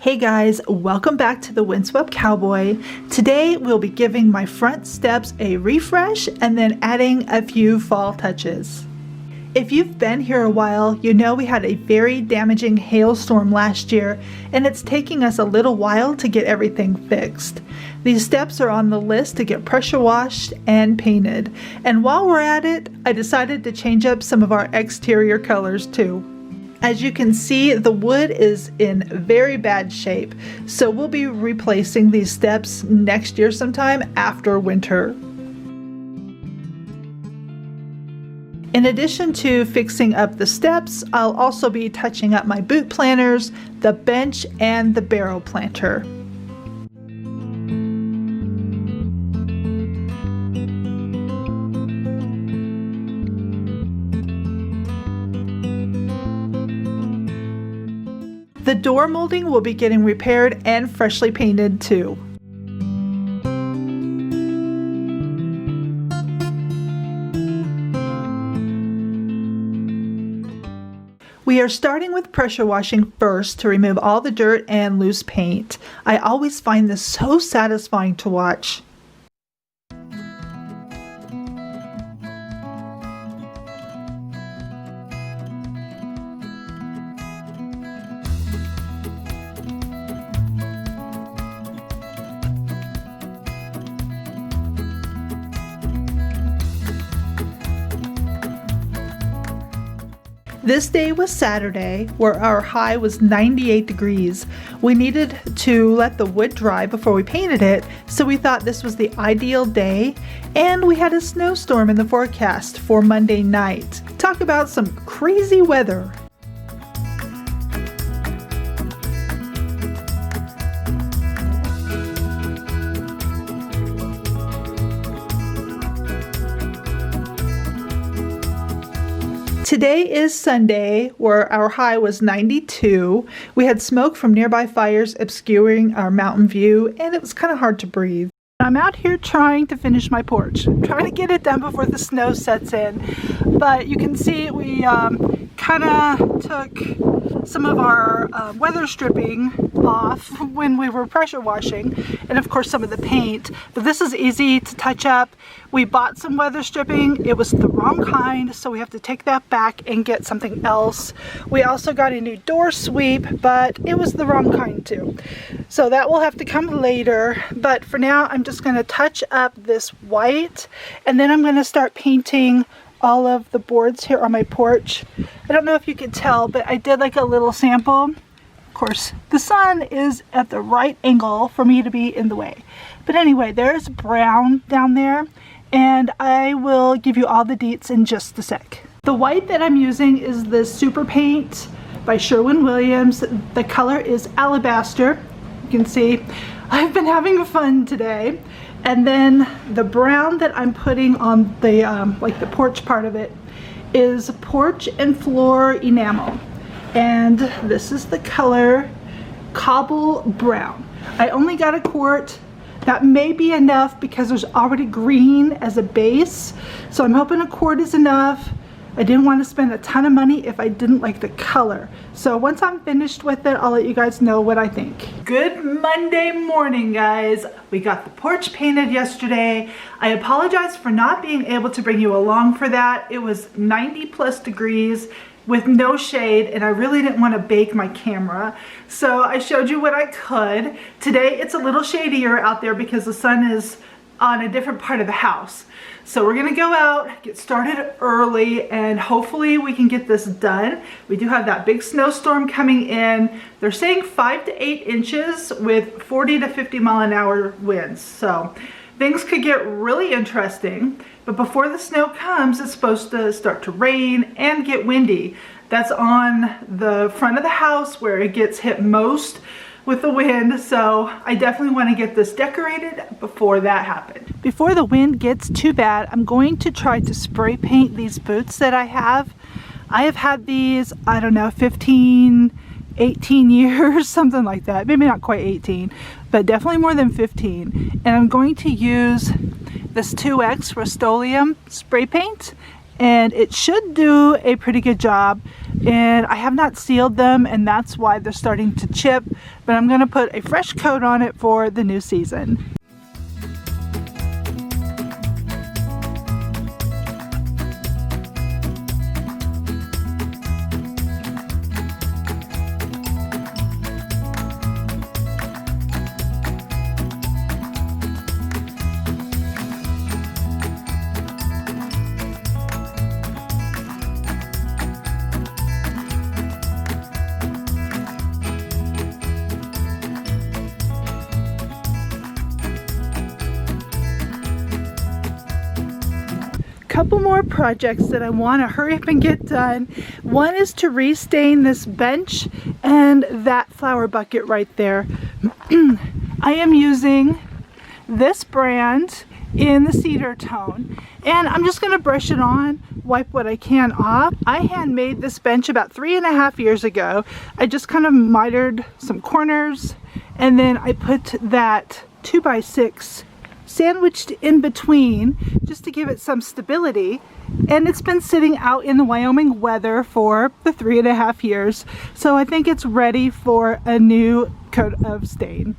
Hey guys, welcome back to the Windswept Cowboy. Today we'll be giving my front steps a refresh and then adding a few fall touches. If you've been here a while, you know we had a very damaging hailstorm last year and it's taking us a little while to get everything fixed. These steps are on the list to get pressure washed and painted, and while we're at it, I decided to change up some of our exterior colors too. As you can see, the wood is in very bad shape, so we'll be replacing these steps next year sometime after winter. In addition to fixing up the steps, I'll also be touching up my boot planters, the bench, and the barrel planter. The door molding will be getting repaired and freshly painted too. We are starting with pressure washing first to remove all the dirt and loose paint. I always find this so satisfying to watch. This day was Saturday, where our high was 98 degrees. We needed to let the wood dry before we painted it, so we thought this was the ideal day, and we had a snowstorm in the forecast for Monday night. Talk about some crazy weather. Today is Sunday, where our high was 92. We had smoke from nearby fires obscuring our mountain view, and it was kind of hard to breathe. I'm out here trying to finish my porch. I'm trying to get it done before the snow sets in. But you can see we kind of took some of our weather stripping off when we were pressure washing, and of course some of the paint. But this is easy to touch up. We bought some weather stripping. It was the wrong kind, so we have to take that back and get something else. We also got a new door sweep, but it was the wrong kind too. So that will have to come later. But for now, I'm just going to touch up this white, and then I'm going to start painting all of the boards here on my porch. I don't know if you could tell, but I did like a little sample. Of course, the sun is at the right angle for me to be in the way. But anyway, there's brown down there, and I will give you all the deets in just a sec. The white that I'm using is the Super Paint by Sherwin-Williams. The color is Alabaster. You can see I've been having fun today. And then the brown that I'm putting on the like the porch part of it is Porch and Floor Enamel. And this is the color Cobble Brown. I only got a quart. That may be enough because there's already green as a base. So I'm hoping a quart is enough. I didn't want to spend a ton of money if I didn't like the color. So once I'm finished with it, I'll let you guys know what I think. Good Monday morning, guys. We got the porch painted yesterday. I apologize for not being able to bring you along for that. It was 90+ degrees with no shade, and I really didn't want to bake my camera. So I showed you what I could. Today it's a little shadier out there because the sun is on a different part of the house. So we're gonna go out, get started early, and hopefully we can get this done. We do have that big snowstorm coming in. They're saying 5 to 8 inches with 40 to 50 mile an hour winds. So things could get really interesting. But before the snow comes, it's supposed to start to rain and get windy. That's on the front of the house where it gets hit most with the wind, so I definitely want to get this decorated before that happens. Before the wind gets too bad, I'm going to try to spray paint these boots that I have. I have had these, I don't know, 15, 18 years, something like that. Maybe not quite 18, but definitely more than 15. And I'm going to use this 2X Rust-Oleum spray paint, and it should do a pretty good job. And I have not sealed them, and that's why they're starting to chip, but I'm going to put a fresh coat on it for the new season. Couple more projects that I want to hurry up and get done. One is to restain this bench and that flower bucket right there. I am using this brand in the cedar tone, and I'm just going to brush it on, wipe what I can off. I handmade this bench about 3.5 years ago. I just kind of mitered some corners, and then I put that 2x6 sandwiched in between just to give it some stability, and it's been sitting out in the Wyoming weather for the 3.5 years, so I think it's ready for a new coat of stain.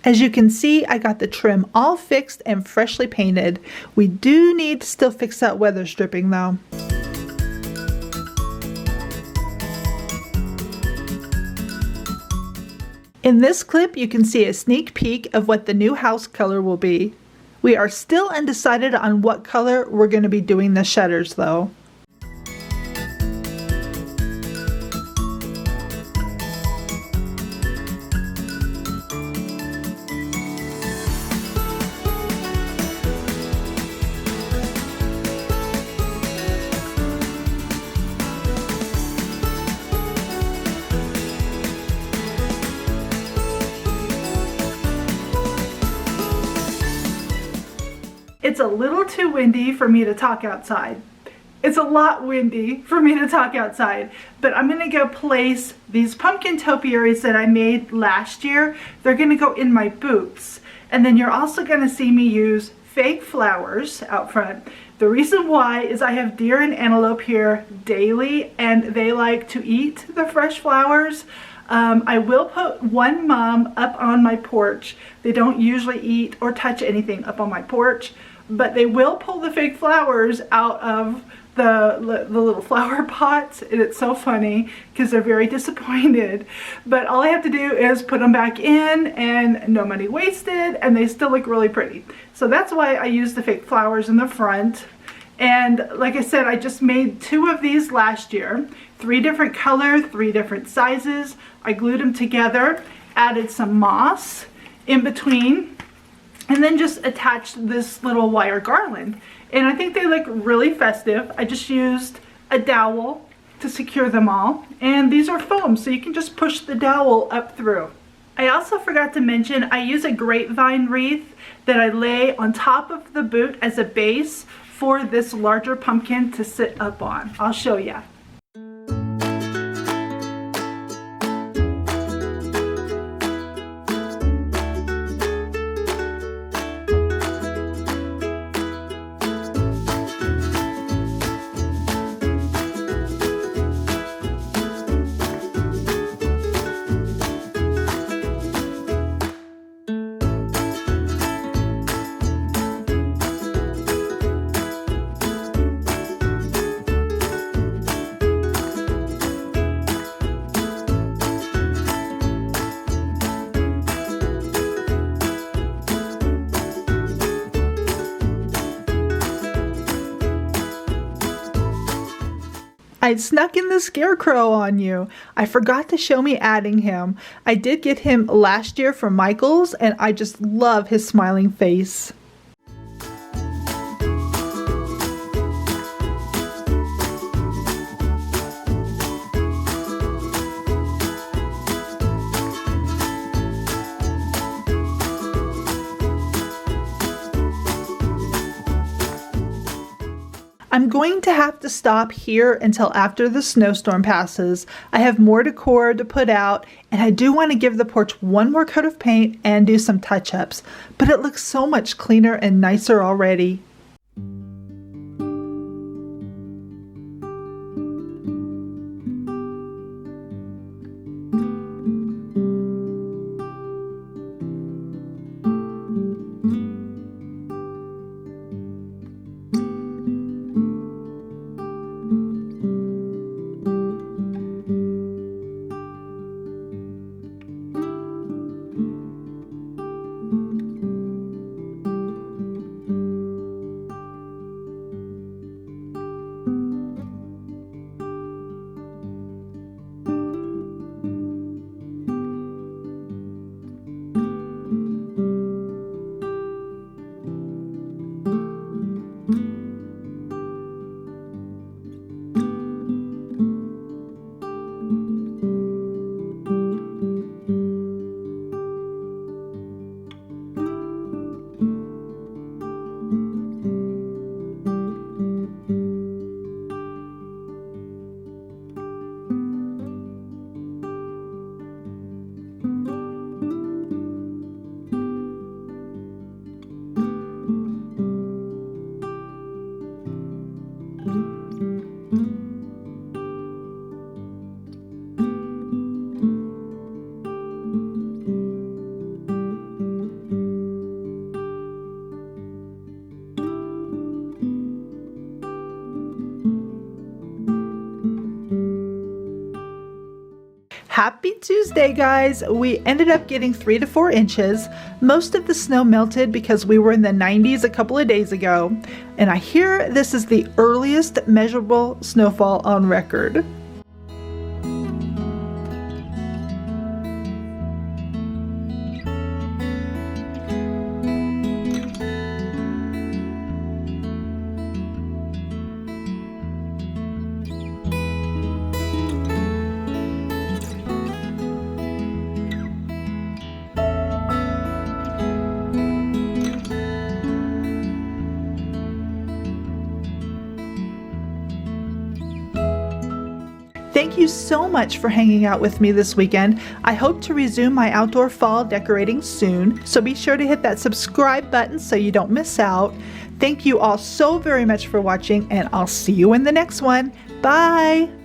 As you can see, I got the trim all fixed and freshly painted. We do need to still fix that weather stripping though. In this clip, you can see a sneak peek of what the new house color will be. We are still undecided on what color we're going to be doing the shutters though. It's a little too windy for me to talk outside. It's a lot windy for me to talk outside, but I'm gonna go place these pumpkin topiaries that I made last year. They're gonna go in my boots. And then you're also gonna see me use fake flowers out front. The reason why is I have deer and antelope here daily, and they like to eat the fresh flowers. I will put one mum up on my porch. They don't usually eat or touch anything up on my porch, but they will pull the fake flowers out of the little flower pots, and it's so funny because they're very disappointed. But all I have to do is put them back in, and no money wasted, and they still look really pretty. So that's why I use the fake flowers in the front. And like I said, I just made 2 of these last year. 3 different colors, 3 different sizes. I glued them together, added some moss in between, and then just attached this little wire garland. And I think they look really festive. I just used a dowel to secure them all. And these are foam, so you can just push the dowel up through. I also forgot to mention, I use a grapevine wreath that I lay on top of the boot as a base for this larger pumpkin to sit up on. I'll show you. I snuck in the scarecrow on you. I forgot to show me adding him. I did get him last year from Michael's, and I just love his smiling face. I'm going to have to stop here until after the snowstorm passes. I have more decor to put out, and I do want to give the porch one more coat of paint and do some touch-ups, but it looks so much cleaner and nicer already. Happy Tuesday, guys! We ended up getting 3 to 4 inches. Most of the snow melted because we were in the 90s a couple of days ago, and I hear this is the earliest measurable snowfall on record. Thank you so much for hanging out with me this weekend. I hope to resume my outdoor fall decorating soon, so be sure to hit that subscribe button so you don't miss out. Thank you all so very much for watching, and I'll see you in the next one. Bye!